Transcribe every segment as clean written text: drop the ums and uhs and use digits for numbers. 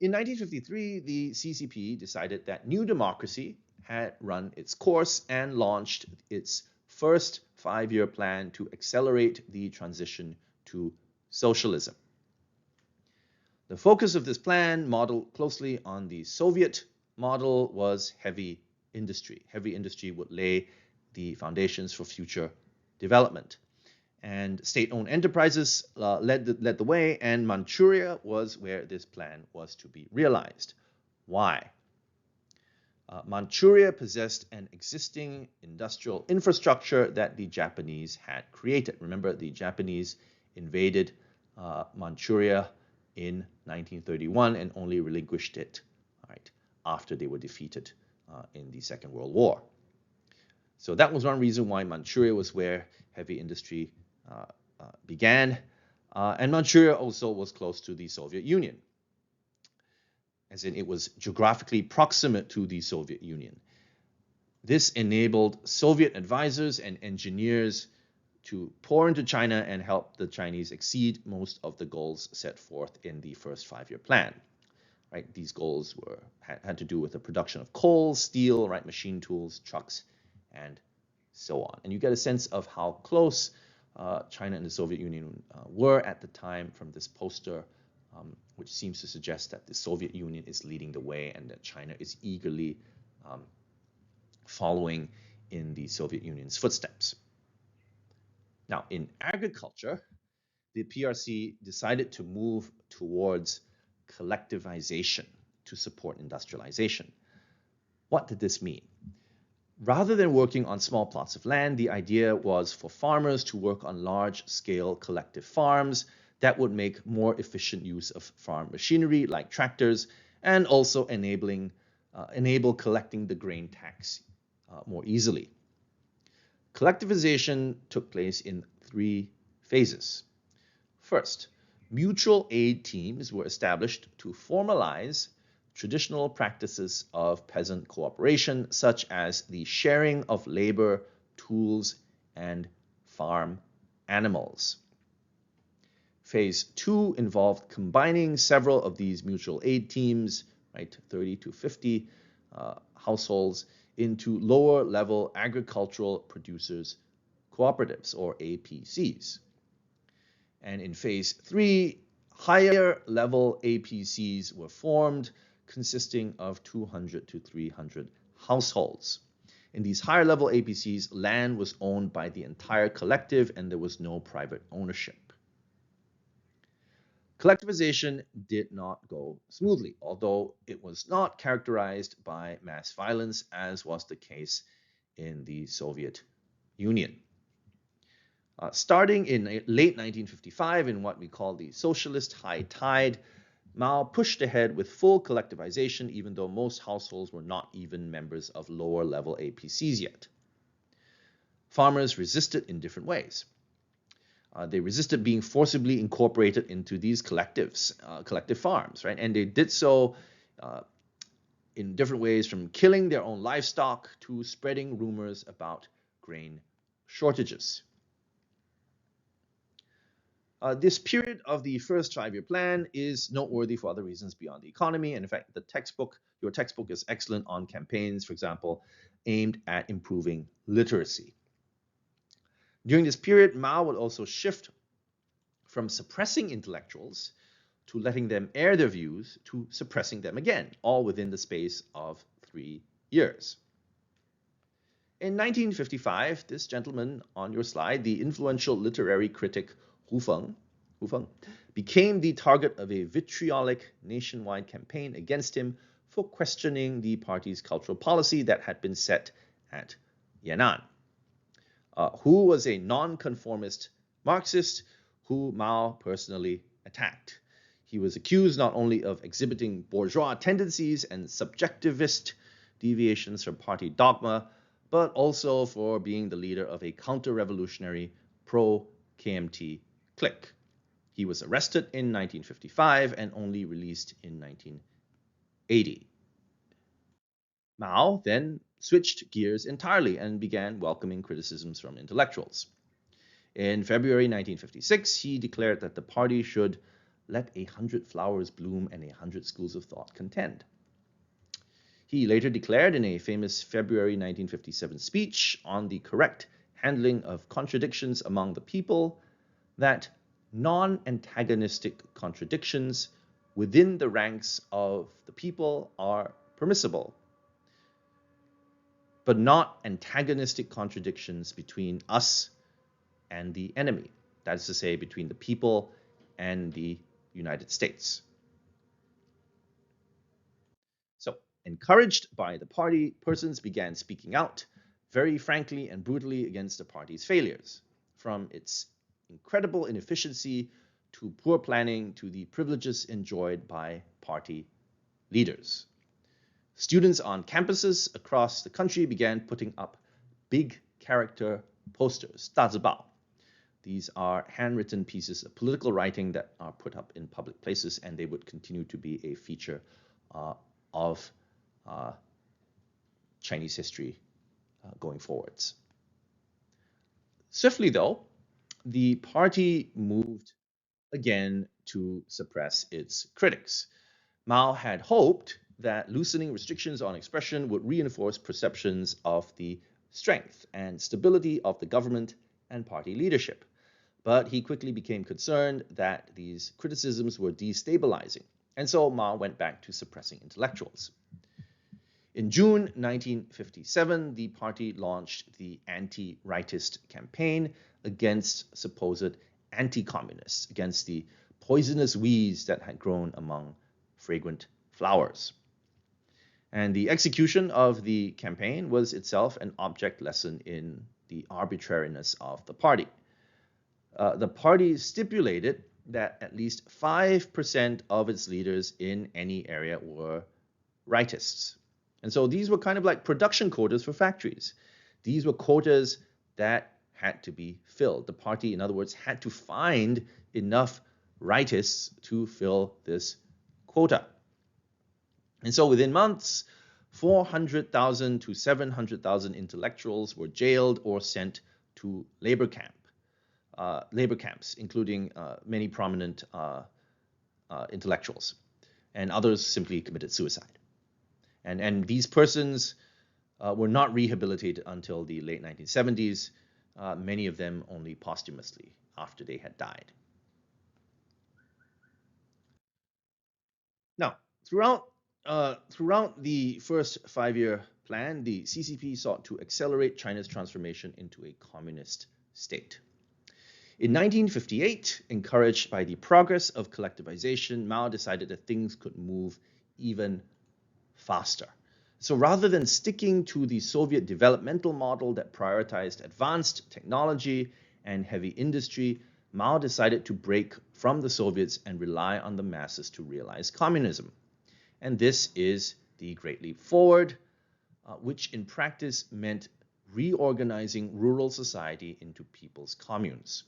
In 1953, the CCP decided that New Democracy had run its course and launched its first 5-year plan to accelerate the transition to socialism. The focus of this plan, modeled closely on the Soviet model, was heavy industry. Heavy industry would lay the foundations for future development. And state-owned enterprises led the way, and Manchuria was where this plan was to be realized. Why? Manchuria possessed an existing industrial infrastructure that the Japanese had created. Remember, the Japanese invaded Manchuria in 1931 and only relinquished it after they were defeated in the Second World War. So that was one reason why Manchuria was where heavy industry began. And Manchuria also was close to the Soviet Union, as in it was geographically proximate to the Soviet Union. This enabled Soviet advisors and engineers to pour into China and help the Chinese exceed most of the goals set forth in the first 5-year plan. These goals had to do with the production of coal, steel, machine tools, trucks, and so on. And you get a sense of how close China and the Soviet Union were at the time from this poster, which seems to suggest that the Soviet Union is leading the way and that China is eagerly following in the Soviet Union's footsteps. Now, in agriculture, the PRC decided to move towards collectivization to support industrialization. What did this mean? Rather than working on small plots of land, the idea was for farmers to work on large-scale collective farms that would make more efficient use of farm machinery like tractors, and also enable collecting the grain tax more easily. Collectivization took place in 3 phases. First, mutual aid teams were established to formalize traditional practices of peasant cooperation, such as the sharing of labor, tools, and farm animals. Phase 2 involved combining several of these mutual aid teams, 30 to 50 households, into lower-level agricultural producers cooperatives, or APCs. And in phase 3, higher-level APCs were formed, consisting of 200 to 300 households. In these higher-level APCs, land was owned by the entire collective and there was no private ownership. Collectivization did not go smoothly, although it was not characterized by mass violence, as was the case in the Soviet Union. Starting in late 1955, in what we call the socialist high tide, Mao pushed ahead with full collectivization, even though most households were not even members of lower-level APCs yet. Farmers resisted in different ways. They resisted being forcibly incorporated into these collective farms, and they did so in different ways, from killing their own livestock to spreading rumors about grain shortages. This period of the first 5-year plan is noteworthy for other reasons beyond the economy. And in fact, your textbook is excellent on campaigns, for example, aimed at improving literacy. During this period, Mao would also shift from suppressing intellectuals to letting them air their views to suppressing them again, all within the space of 3 years. In 1955, this gentleman on your slide, the influential literary critic Hu Feng, became the target of a vitriolic nationwide campaign against him for questioning the party's cultural policy that had been set at Yan'an. Hu was a nonconformist Marxist who Mao personally attacked. He was accused not only of exhibiting bourgeois tendencies and subjectivist deviations from party dogma, but also for being the leader of a counter-revolutionary pro-KMT clique. He was arrested in 1955 and only released in 1980. Mao then switched gears entirely and began welcoming criticisms from intellectuals. In February 1956, he declared that the party should let 100 flowers bloom and 100 schools of thought contend. He later declared in a famous February 1957 speech on the correct handling of contradictions among the people that non-antagonistic contradictions within the ranks of the people are permissible, but not antagonistic contradictions between us and the enemy. That is to say, between the people and the United States. So, encouraged by the party, persons began speaking out very frankly and brutally against the party's failures, from its incredible inefficiency to poor planning to the privileges enjoyed by party leaders. Students on campuses across the country began putting up big character posters, 大字报. These are handwritten pieces of political writing that are put up in public places, and they would continue to be a feature of Chinese history going forwards. Swiftly, though, the party moved again to suppress its critics. Mao had hoped that loosening restrictions on expression would reinforce perceptions of the strength and stability of the government and party leadership. But he quickly became concerned that these criticisms were destabilizing, and so Mao went back to suppressing intellectuals. In June 1957, the party launched the anti-rightist campaign against supposed anti-communists, against the poisonous weeds that had grown among fragrant flowers. And the execution of the campaign was itself an object lesson in the arbitrariness of the party. The party stipulated that at least 5% of its leaders in any area were rightists. And so these were kind of like production quotas for factories. These were quotas that had to be filled. The party, in other words, had to find enough rightists to fill this quota. And so within months, 400,000 to 700,000 intellectuals were jailed or sent to labor camps, including many prominent intellectuals, and others simply committed suicide. And these persons were not rehabilitated until the late 1970s, many of them only posthumously after they had died. Now, throughout the first 5-year plan, the CCP sought to accelerate China's transformation into a communist state. In 1958, encouraged by the progress of collectivization, Mao decided that things could move even faster. So rather than sticking to the Soviet developmental model that prioritized advanced technology and heavy industry, Mao decided to break from the Soviets and rely on the masses to realize communism. And this is the Great Leap Forward, which in practice meant reorganizing rural society into people's communes.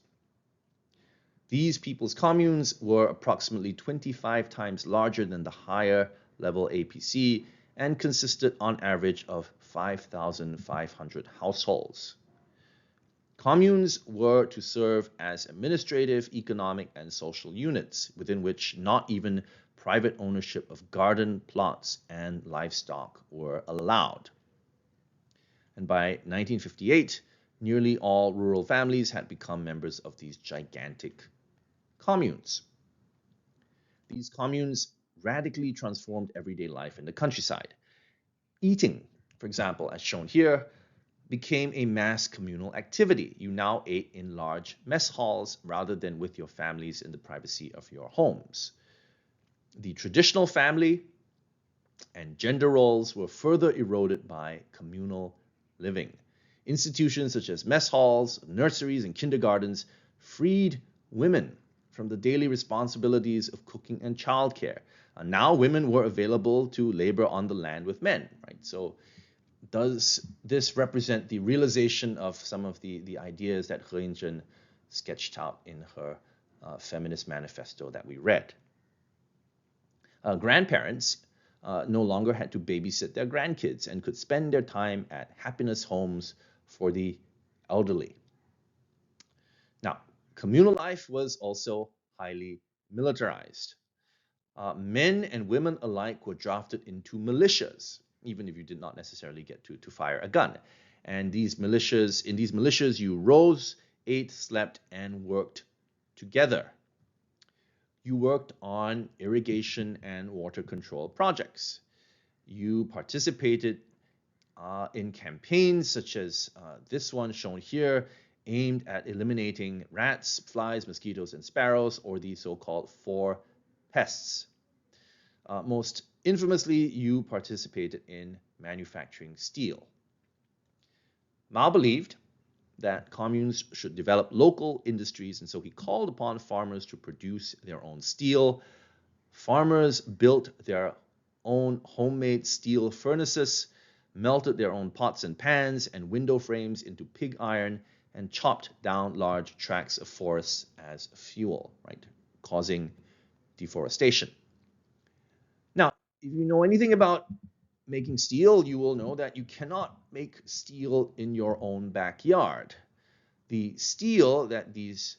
These people's communes were approximately 25 times larger than the higher level APC and consisted on average of 5,500 households. Communes were to serve as administrative, economic, and social units within which not even private ownership of garden plots and livestock were allowed. And by 1958, nearly all rural families had become members of these gigantic communes. These communes radically transformed everyday life in the countryside. Eating, for example, as shown here, became a mass communal activity. You now ate in large mess halls rather than with your families in the privacy of your homes. The traditional family and gender roles were further eroded by communal living. Institutions such as mess halls, nurseries, and kindergartens freed women from the daily responsibilities of cooking and childcare. Now women were available to labor on the land with men, right? So does this represent the realization of some of the ideas that He Ying-jen sketched out in her feminist manifesto that we read? Grandparents no longer had to babysit their grandkids and could spend their time at happiness homes for the elderly. Now, communal life was also highly militarized. Men and women alike were drafted into militias, even if you did not necessarily get to fire a gun. And in these militias, you rose, ate, slept, and worked together. You worked on irrigation and water control projects. You participated in campaigns such as this one shown here, aimed at eliminating rats, flies, mosquitoes, and sparrows, or the so-called four pests. Most infamously, you participated in manufacturing steel. Mao believed that communes should develop local industries, and so he called upon farmers to produce their own steel. Farmers built their own homemade steel furnaces, melted their own pots and pans and window frames into pig iron, and chopped down large tracts of forests as fuel, right, causing deforestation. Now, if you know anything about making steel, you will know that you cannot make steel in your own backyard. The steel that these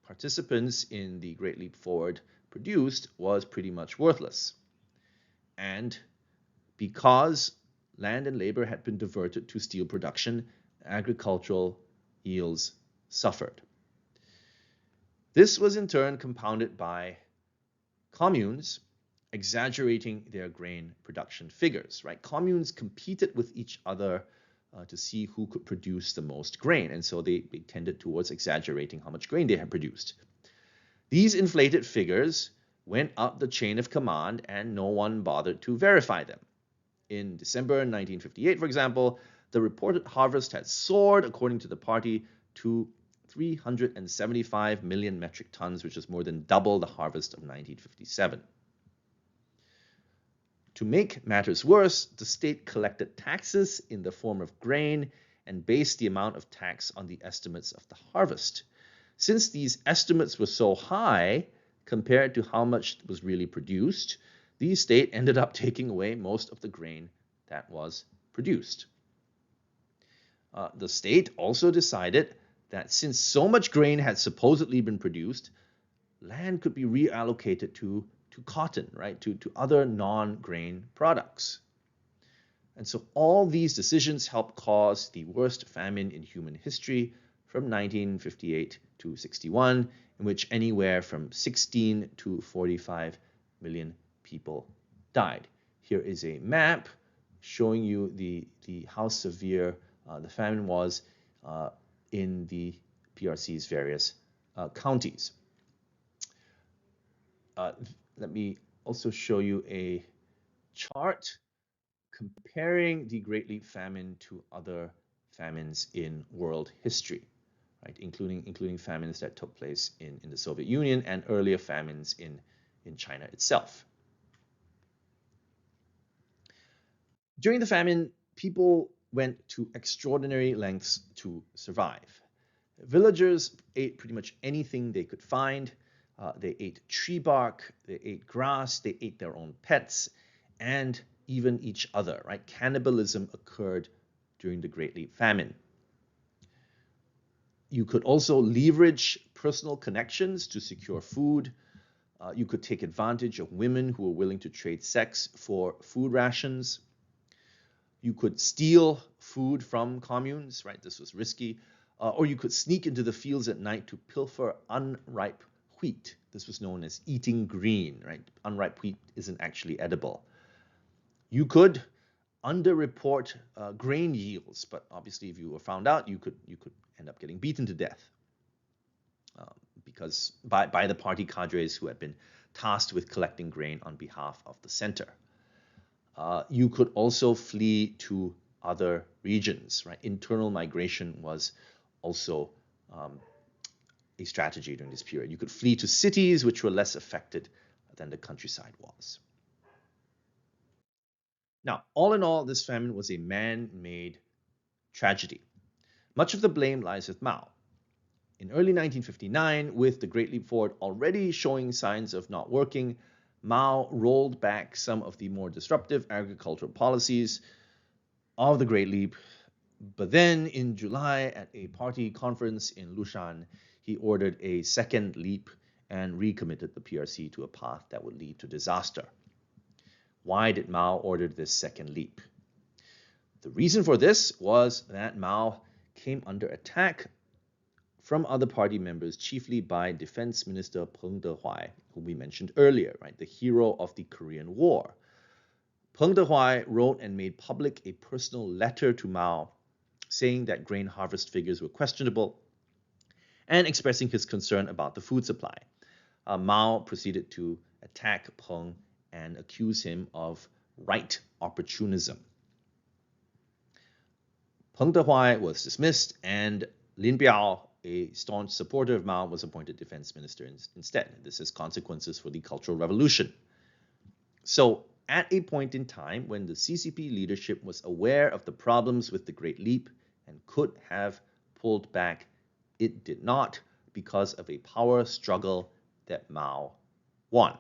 participants in the Great Leap Forward produced was pretty much worthless. And because land and labor had been diverted to steel production, agricultural yields suffered. This was in turn compounded by communes exaggerating their grain production figures, right? Communes competed with each other to see who could produce the most grain, and so they tended towards exaggerating how much grain they had produced. These inflated figures went up the chain of command, and no one bothered to verify them. In December 1958, for example, the reported harvest had soared, according to the party, to 375 million metric tons, which is more than double the harvest of 1957. To make matters worse, the state collected taxes in the form of grain and based the amount of tax on the estimates of the harvest. Since these estimates were so high compared to how much was really produced, the state ended up taking away most of the grain that was produced. The state also decided that since so much grain had supposedly been produced, land could be reallocated to cotton, right, to other non-grain products. And so all these decisions helped cause the worst famine in human history from 1958 to 61, in which anywhere from 16 to 45 million people died. Here is a map showing you how severe the famine was in the PRC's various counties. Let me also show you a chart comparing the Great Leap Famine to other famines in world history, right? Including famines that took place in the Soviet Union and earlier famines in China itself. During the famine, people went to extraordinary lengths to survive. Villagers ate pretty much anything they could find. They ate tree bark, they ate grass, they ate their own pets, and even each other, right? Cannibalism occurred during the Great Leap Famine. You could also leverage personal connections to secure food. You could take advantage of women who were willing to trade sex for food rations. You could steal food from communes, right? This was risky. Or you could sneak into the fields at night to pilfer unripe wheat. This was known as eating green, right? Unripe wheat isn't actually edible. You could underreport grain yields, but obviously if you were found out, you could end up getting beaten to death because by the party cadres who had been tasked with collecting grain on behalf of the center. You could also flee to other regions, right? Internal migration was also a strategy during this period. You could flee to cities which were less affected than the countryside was. Now, all in all, this famine was a man-made tragedy. Much of the blame lies with Mao. In early 1959, with the Great Leap Forward already showing signs of not working, Mao rolled back some of the more disruptive agricultural policies of the Great Leap. But then in July at a party conference in Lushan, he ordered a second leap and recommitted the PRC to a path that would lead to disaster. Why did Mao order this second leap? The reason for this was that Mao came under attack from other party members, chiefly by Defense Minister Peng Dehuai, whom we mentioned earlier, right, the hero of the Korean War. Peng Dehuai wrote and made public a personal letter to Mao saying that grain harvest figures were questionable and expressing his concern about the food supply. Mao proceeded to attack Peng and accuse him of right opportunism. Peng Dehuai was dismissed, and Lin Biao, a staunch supporter of Mao, was appointed defense minister instead. This has consequences for the Cultural Revolution. So, at a point in time when the CCP leadership was aware of the problems with the Great Leap and could have pulled back, it did not because of a power struggle that Mao won.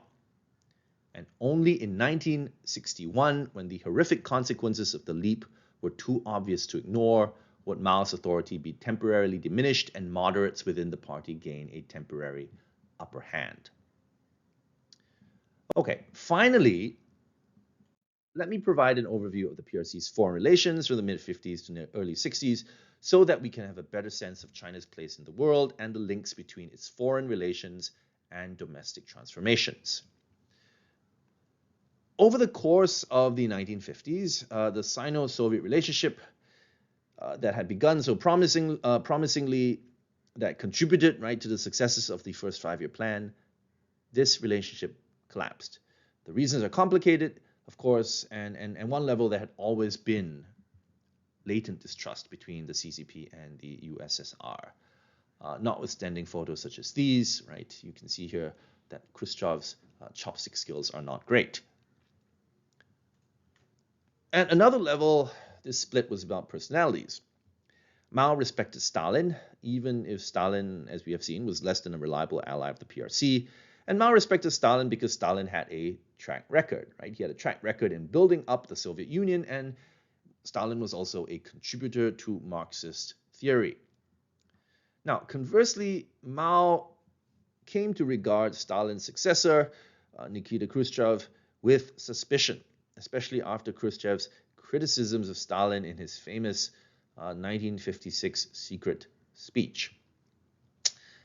And only in 1961, when the horrific consequences of the leap were too obvious to ignore, would Mao's authority be temporarily diminished and moderates within the party gain a temporary upper hand. Okay, finally, let me provide an overview of the PRC's foreign relations from the mid-50s to the early 60s so that we can have a better sense of China's place in the world and the links between its foreign relations and domestic transformations. Over the course of the 1950s, the Sino-Soviet relationship that had begun so promisingly, that contributed right to the successes of the first five-year plan, this relationship collapsed. The reasons are complicated, of course, and one level there had always been latent distrust between the CCP and the USSR. Notwithstanding photos such as these, right, you can see here that Khrushchev's chopstick skills are not great. At another level, this split was about personalities. Mao respected Stalin, even if Stalin, as we have seen, was less than a reliable ally of the PRC. And Mao respected Stalin because Stalin had a track record, right? He had a track record in building up the Soviet Union, and Stalin was also a contributor to Marxist theory. Now, conversely, Mao came to regard Stalin's successor, Nikita Khrushchev, with suspicion, especially after Khrushchev's criticisms of Stalin in his famous 1956 secret speech.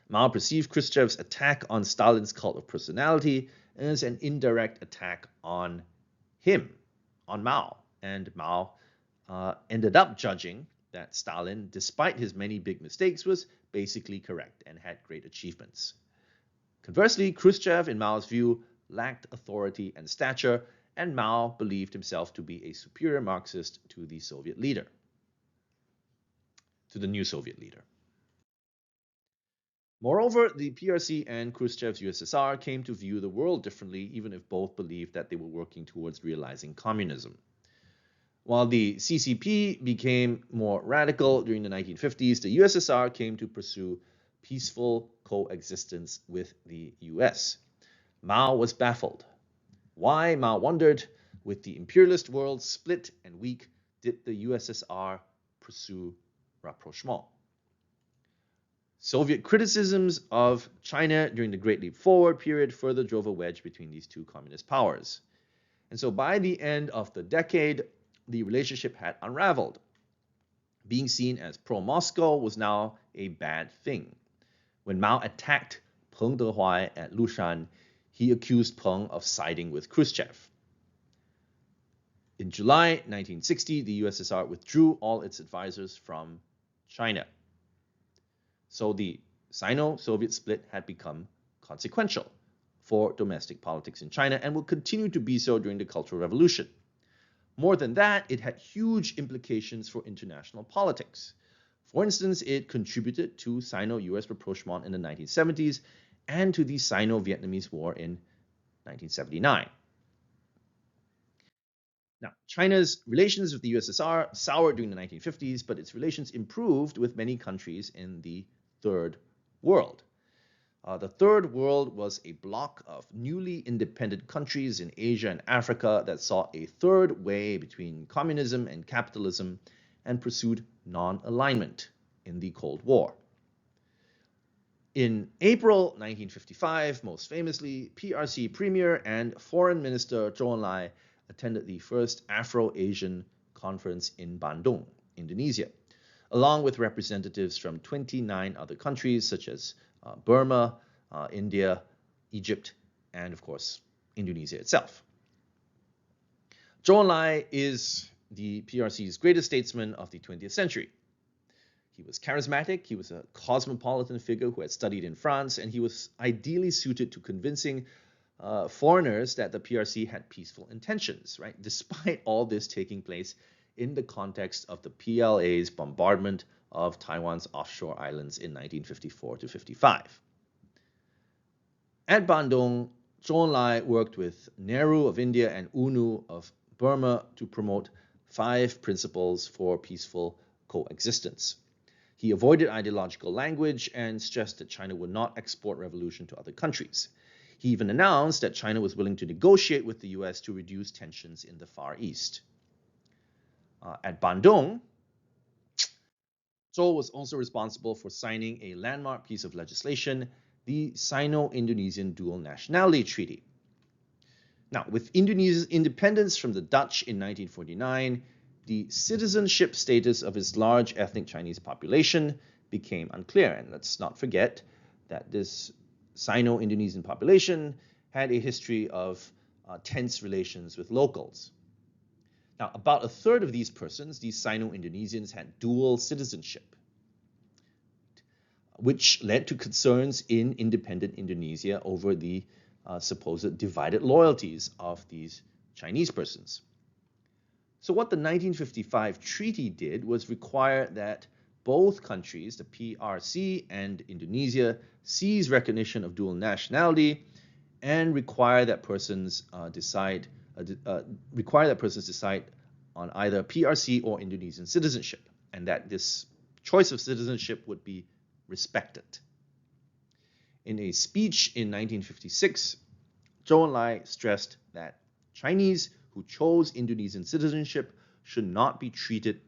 Mao perceived Khrushchev's attack on Stalin's cult of personality as an indirect attack on him, on Mao. And Mao ended up judging that Stalin, despite his many big mistakes, was basically correct and had great achievements. Conversely, Khrushchev, in Mao's view, lacked authority and stature, and Mao believed himself to be a superior Marxist to the Soviet leader, to the new Soviet leader. Moreover, the PRC and Khrushchev's USSR came to view the world differently, even if both believed that they were working towards realizing communism. While the CCP became more radical during the 1950s, the USSR came to pursue peaceful coexistence with the US. Mao was baffled. Why, Mao wondered, with the imperialist world split and weak, did the USSR pursue rapprochement? Soviet criticisms of China during the Great Leap Forward period further drove a wedge between these two communist powers. And so by the end of the decade, the relationship had unraveled. Being seen as pro-Moscow was now a bad thing. When Mao attacked Peng Dehuai at Lushan, he accused Peng of siding with Khrushchev. In July 1960, the USSR withdrew all its advisors from China. So the Sino-Soviet split had become consequential for domestic politics in China and will continue to be so during the Cultural Revolution. More than that, it had huge implications for international politics. For instance, it contributed to Sino-US rapprochement in the 1970s and to the Sino-Vietnamese War in 1979. Now, China's relations with the USSR soured during the 1950s, but its relations improved with many countries in the Third World. The Third World was a bloc of newly independent countries in Asia and Africa that saw a third way between communism and capitalism and pursued non-alignment in the Cold War. In April 1955, most famously, PRC Premier and Foreign Minister Zhou Enlai attended the first Afro-Asian conference in Bandung, Indonesia, along with representatives from 29 other countries such as Burma, India, Egypt, and of course, Indonesia itself. Zhou Enlai is the PRC's greatest statesman of the 20th century. He was charismatic, he was a cosmopolitan figure who had studied in France, and he was ideally suited to convincing foreigners that the PRC had peaceful intentions, right? Despite all this taking place in the context of the PLA's bombardment of Taiwan's offshore islands in 1954 to 55. At Bandung, Zhou Enlai worked with Nehru of India and UNU of Burma to promote 5 principles for peaceful coexistence. He avoided ideological language and stressed that China would not export revolution to other countries. He even announced that China was willing to negotiate with the US to reduce tensions in the Far East. At Bandung, Zhou was also responsible for signing a landmark piece of legislation, the Sino-Indonesian Dual Nationality Treaty. Now, with Indonesia's independence from the Dutch in 1949, the citizenship status of its large ethnic Chinese population became unclear. And let's not forget that this Sino-Indonesian population had a history of tense relations with locals. Now, about a third of these persons, these Sino-Indonesians, had dual citizenship, which led to concerns in independent Indonesia over the supposed divided loyalties of these Chinese persons. So what the 1955 treaty did was require that both countries, the PRC and Indonesia, seize recognition of dual nationality and require that persons decide on either PRC or Indonesian citizenship, and that this choice of citizenship would be respected. In a speech in 1956, Zhou Enlai stressed that Chinese who chose Indonesian citizenship should not be treated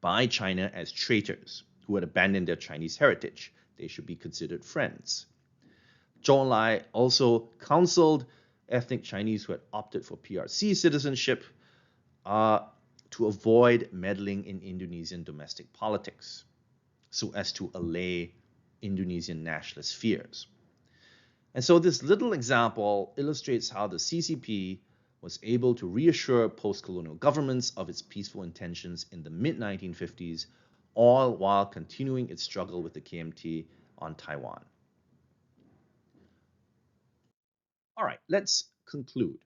by China as traitors who had abandoned their Chinese heritage. They should be considered friends. Zhou Enlai also counseled ethnic Chinese who had opted for PRC citizenship to avoid meddling in Indonesian domestic politics so as to allay Indonesian nationalist fears. And so this little example illustrates how the CCP was able to reassure post-colonial governments of its peaceful intentions in the mid-1950s, all while continuing its struggle with the KMT on Taiwan. All right, let's conclude.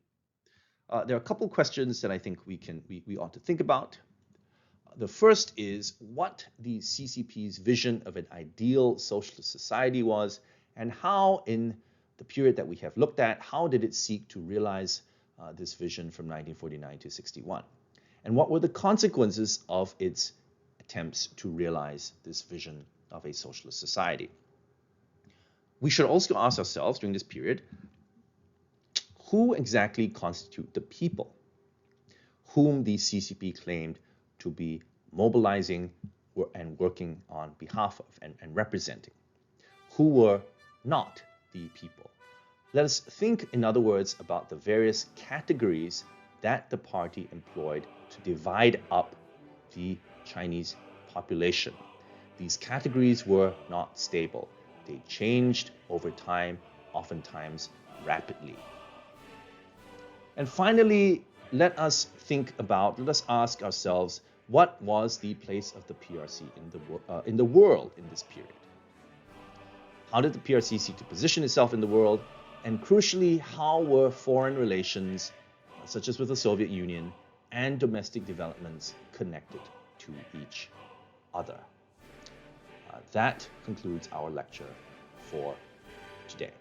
There are a couple questions that I think we ought to think about. The first is what the CCP's vision of an ideal socialist society was, and how in the period that we have looked at, how did it seek to realize this vision from 1949 to 61? And what were the consequences of its attempts to realize this vision of a socialist society? We should also ask ourselves during this period, who exactly constitute the people whom the CCP claimed to be mobilizing and working on behalf of and representing? Who were not the people? Let us think, in other words, about the various categories that the party employed to divide up the Chinese population. These categories were not stable. They changed over time, oftentimes rapidly. And finally, let us ask ourselves, what was the place of the PRC in the world in this period? How did the PRC seek to position itself in the world? And crucially, how were foreign relations, such as with the Soviet Union, and domestic developments connected to each other? That concludes our lecture for today.